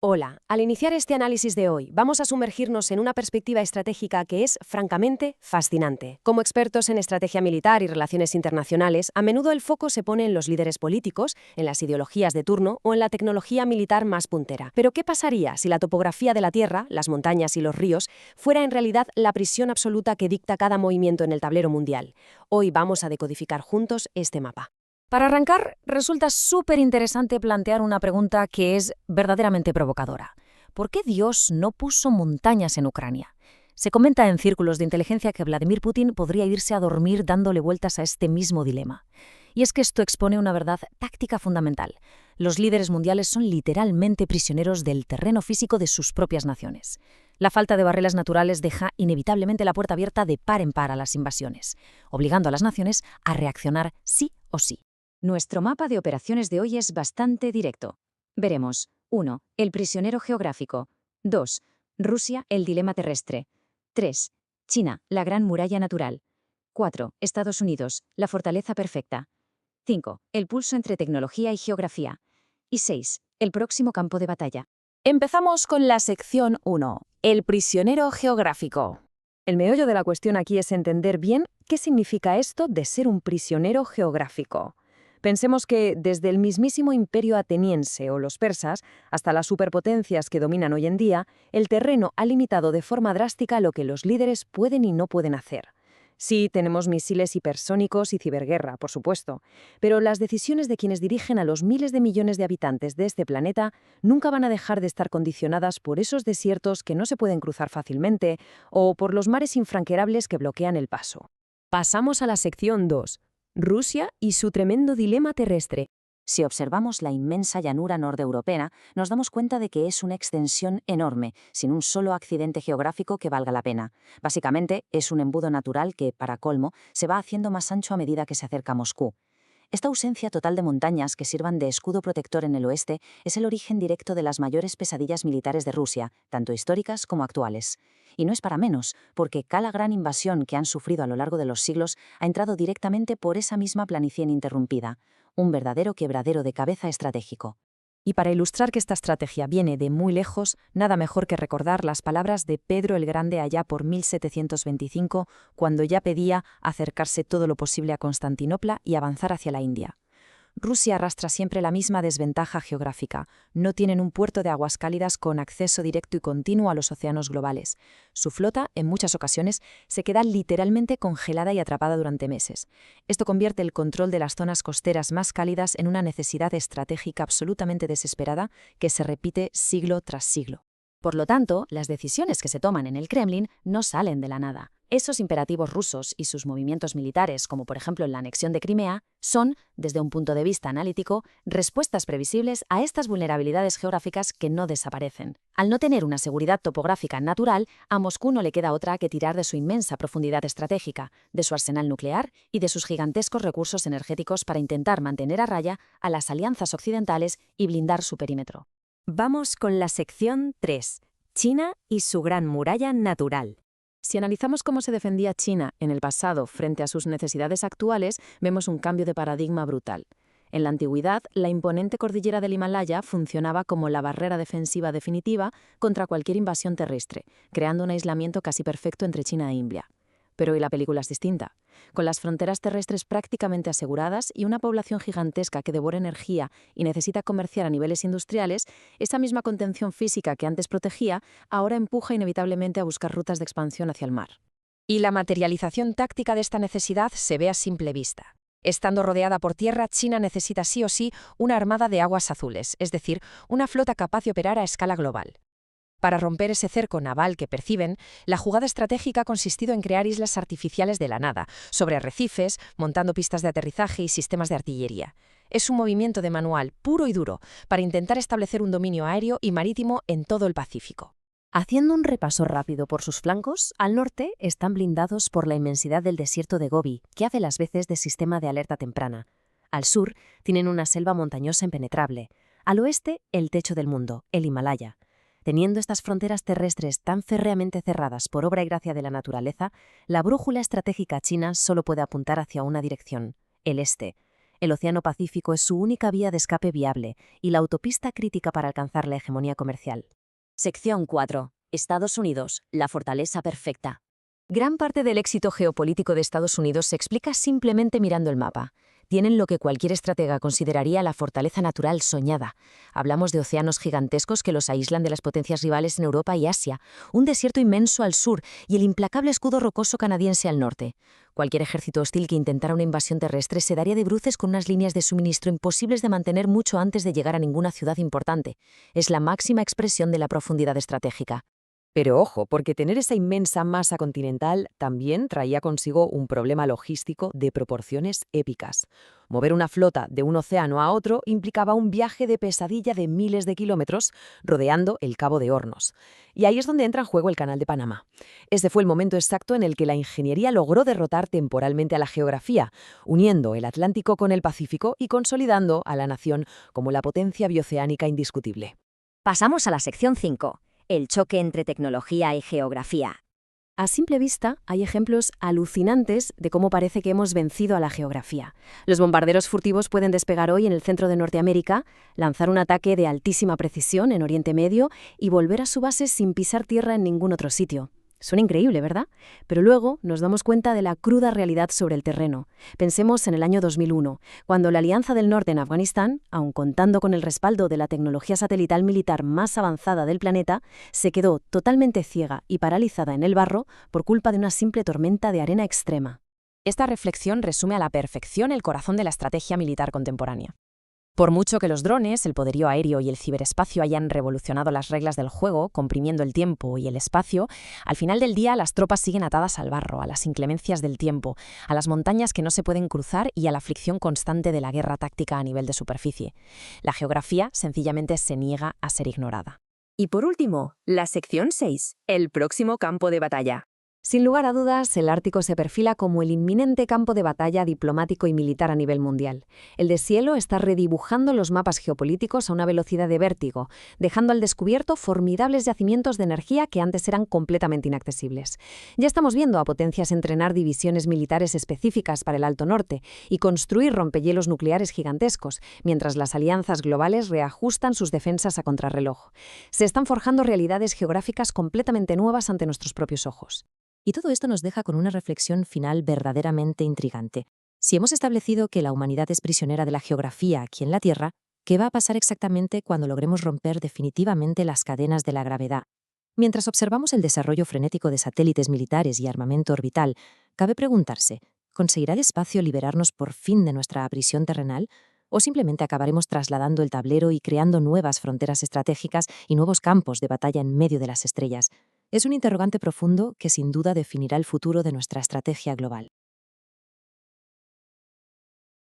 Hola, al iniciar este análisis de hoy, vamos a sumergirnos en una perspectiva estratégica que es, francamente, fascinante. Como expertos en estrategia militar y relaciones internacionales, a menudo el foco se pone en los líderes políticos, en las ideologías de turno o en la tecnología militar más puntera. Pero ¿qué pasaría si la topografía de la Tierra, las montañas y los ríos, fuera en realidad la prisión absoluta que dicta cada movimiento en el tablero mundial? Hoy vamos a decodificar juntos este mapa. Para arrancar, resulta súper interesante plantear una pregunta que es verdaderamente provocadora. ¿Por qué Dios no puso montañas en Ucrania? Se comenta en círculos de inteligencia que Vladimir Putin podría irse a dormir dándole vueltas a este mismo dilema. Y es que esto expone una verdad táctica fundamental. Los líderes mundiales son literalmente prisioneros del terreno físico de sus propias naciones. La falta de barreras naturales deja inevitablemente la puerta abierta de par en par a las invasiones, obligando a las naciones a reaccionar sí o sí. Nuestro mapa de operaciones de hoy es bastante directo. Veremos 1. El prisionero geográfico. 2. Rusia, el dilema terrestre. 3. China, la gran muralla natural. 4. Estados Unidos, la fortaleza perfecta. 5. El pulso entre tecnología y geografía. Y 6. El próximo campo de batalla. Empezamos con la sección 1, el prisionero geográfico. El meollo de la cuestión aquí es entender bien qué significa esto de ser un prisionero geográfico. Pensemos que desde el mismísimo imperio ateniense o los persas hasta las superpotencias que dominan hoy en día, el terreno ha limitado de forma drástica lo que los líderes pueden y no pueden hacer. Sí, tenemos misiles hipersónicos y ciberguerra, por supuesto, pero las decisiones de quienes dirigen a los miles de millones de habitantes de este planeta nunca van a dejar de estar condicionadas por esos desiertos que no se pueden cruzar fácilmente o por los mares infranqueables que bloquean el paso. Pasamos a la sección 2. Rusia y su tremendo dilema terrestre. Si observamos la inmensa llanura noreuropea, nos damos cuenta de que es una extensión enorme, sin un solo accidente geográfico que valga la pena. Básicamente, es un embudo natural que, para colmo, se va haciendo más ancho a medida que se acerca a Moscú. Esta ausencia total de montañas que sirvan de escudo protector en el oeste es el origen directo de las mayores pesadillas militares de Rusia, tanto históricas como actuales. Y no es para menos, porque cada gran invasión que han sufrido a lo largo de los siglos ha entrado directamente por esa misma planicie ininterrumpida, un verdadero quebradero de cabeza estratégico. Y para ilustrar que esta estrategia viene de muy lejos, nada mejor que recordar las palabras de Pedro el Grande allá por 1725, cuando ya pedía acercarse todo lo posible a Constantinopla y avanzar hacia la India. Rusia arrastra siempre la misma desventaja geográfica. No tienen un puerto de aguas cálidas con acceso directo y continuo a los océanos globales. Su flota, en muchas ocasiones, se queda literalmente congelada y atrapada durante meses. Esto convierte el control de las zonas costeras más cálidas en una necesidad estratégica absolutamente desesperada que se repite siglo tras siglo. Por lo tanto, las decisiones que se toman en el Kremlin no salen de la nada. Esos imperativos rusos y sus movimientos militares, como por ejemplo en la anexión de Crimea, son, desde un punto de vista analítico, respuestas previsibles a estas vulnerabilidades geográficas que no desaparecen. Al no tener una seguridad topográfica natural, a Moscú no le queda otra que tirar de su inmensa profundidad estratégica, de su arsenal nuclear y de sus gigantescos recursos energéticos para intentar mantener a raya a las alianzas occidentales y blindar su perímetro. Vamos con la sección 3. China y su gran muralla natural. Si analizamos cómo se defendía China en el pasado frente a sus necesidades actuales, vemos un cambio de paradigma brutal. En la antigüedad, la imponente cordillera del Himalaya funcionaba como la barrera defensiva definitiva contra cualquier invasión terrestre, creando un aislamiento casi perfecto entre China e India. Pero hoy la película es distinta. Con las fronteras terrestres prácticamente aseguradas y una población gigantesca que devora energía y necesita comerciar a niveles industriales, esa misma contención física que antes protegía, ahora empuja inevitablemente a buscar rutas de expansión hacia el mar. Y la materialización táctica de esta necesidad se ve a simple vista. Estando rodeada por tierra, China necesita sí o sí una armada de aguas azules, es decir, una flota capaz de operar a escala global. Para romper ese cerco naval que perciben, la jugada estratégica ha consistido en crear islas artificiales de la nada, sobre arrecifes, montando pistas de aterrizaje y sistemas de artillería. Es un movimiento de manual puro y duro para intentar establecer un dominio aéreo y marítimo en todo el Pacífico. Haciendo un repaso rápido por sus flancos, al norte están blindados por la inmensidad del desierto de Gobi, que hace las veces de sistema de alerta temprana. Al sur tienen una selva montañosa impenetrable. Al oeste, el techo del mundo, el Himalaya. Teniendo estas fronteras terrestres tan férreamente cerradas por obra y gracia de la naturaleza, la brújula estratégica china solo puede apuntar hacia una dirección, el este. El Océano Pacífico es su única vía de escape viable y la autopista crítica para alcanzar la hegemonía comercial. Sección 4. Estados Unidos, la fortaleza perfecta. Gran parte del éxito geopolítico de Estados Unidos se explica simplemente mirando el mapa. Tienen lo que cualquier estratega consideraría la fortaleza natural soñada. Hablamos de océanos gigantescos que los aíslan de las potencias rivales en Europa y Asia, un desierto inmenso al sur y el implacable escudo rocoso canadiense al norte. Cualquier ejército hostil que intentara una invasión terrestre se daría de bruces con unas líneas de suministro imposibles de mantener mucho antes de llegar a ninguna ciudad importante. Es la máxima expresión de la profundidad estratégica. Pero ojo, porque tener esa inmensa masa continental también traía consigo un problema logístico de proporciones épicas. Mover una flota de un océano a otro implicaba un viaje de pesadilla de miles de kilómetros rodeando el Cabo de Hornos. Y ahí es donde entra en juego el Canal de Panamá. Ese fue el momento exacto en el que la ingeniería logró derrotar temporalmente a la geografía, uniendo el Atlántico con el Pacífico y consolidando a la nación como la potencia bioceánica indiscutible. Pasamos a la sección 5. El choque entre tecnología y geografía. A simple vista, hay ejemplos alucinantes de cómo parece que hemos vencido a la geografía. Los bombarderos furtivos pueden despegar hoy en el centro de Norteamérica, lanzar un ataque de altísima precisión en Oriente Medio y volver a su base sin pisar tierra en ningún otro sitio. Suena increíble, ¿verdad? Pero luego nos damos cuenta de la cruda realidad sobre el terreno. Pensemos en el año 2001, cuando la Alianza del Norte en Afganistán, aun contando con el respaldo de la tecnología satelital militar más avanzada del planeta, se quedó totalmente ciega y paralizada en el barro por culpa de una simple tormenta de arena extrema. Esta reflexión resume a la perfección el corazón de la estrategia militar contemporánea. Por mucho que los drones, el poderío aéreo y el ciberespacio hayan revolucionado las reglas del juego, comprimiendo el tiempo y el espacio, al final del día las tropas siguen atadas al barro, a las inclemencias del tiempo, a las montañas que no se pueden cruzar y a la fricción constante de la guerra táctica a nivel de superficie. La geografía sencillamente se niega a ser ignorada. Y por último, la sección 6, el próximo campo de batalla. Sin lugar a dudas, el Ártico se perfila como el inminente campo de batalla diplomático y militar a nivel mundial. El deshielo está redibujando los mapas geopolíticos a una velocidad de vértigo, dejando al descubierto formidables yacimientos de energía que antes eran completamente inaccesibles. Ya estamos viendo a potencias entrenar divisiones militares específicas para el Alto Norte y construir rompehielos nucleares gigantescos, mientras las alianzas globales reajustan sus defensas a contrarreloj. Se están forjando realidades geográficas completamente nuevas ante nuestros propios ojos. Y todo esto nos deja con una reflexión final verdaderamente intrigante. Si hemos establecido que la humanidad es prisionera de la geografía aquí en la Tierra, ¿qué va a pasar exactamente cuando logremos romper definitivamente las cadenas de la gravedad? Mientras observamos el desarrollo frenético de satélites militares y armamento orbital, cabe preguntarse, ¿conseguirá el espacio liberarnos por fin de nuestra prisión terrenal? ¿O simplemente acabaremos trasladando el tablero y creando nuevas fronteras estratégicas y nuevos campos de batalla en medio de las estrellas? Es un interrogante profundo que sin duda definirá el futuro de nuestra estrategia global.